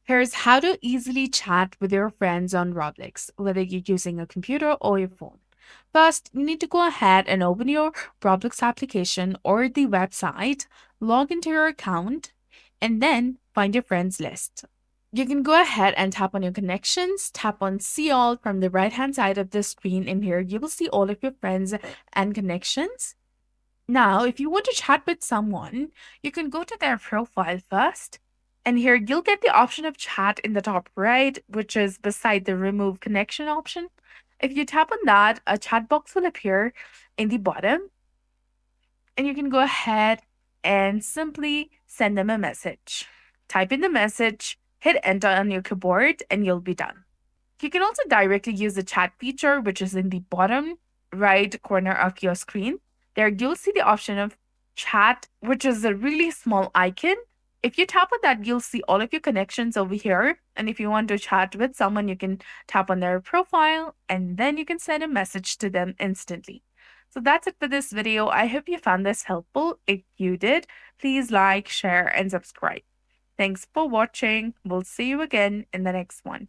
Here's how to easily chat with your friends on Roblox, whether you're using a computer or your phone. First, you need to go ahead and open your Roblox application or the website, log into your account, and then find your friends list. You can go ahead and tap on your connections, tap on see all from the right hand side of the screen. In here, you will see all of your friends and connections. Now, if you want to chat with someone, you can go to their profile first. And here you'll get the option of chat in the top right, which is beside the remove connection option. If you tap on that, a chat box will appear in the bottom, and you can go ahead and simply send them a message. Type in the message, hit enter on your keyboard, and you'll be done. You can also directly use the chat feature, which is in the bottom right corner of your screen. There you'll see the option of chat, which is a really small icon. If you tap on that, you'll see all of your connections over here. And if you want to chat with someone, you can tap on their profile and then you can send a message to them instantly. So that's it for this video. I hope you found this helpful. If you did, please like, share, and subscribe. Thanks for watching. We'll see you again in the next one.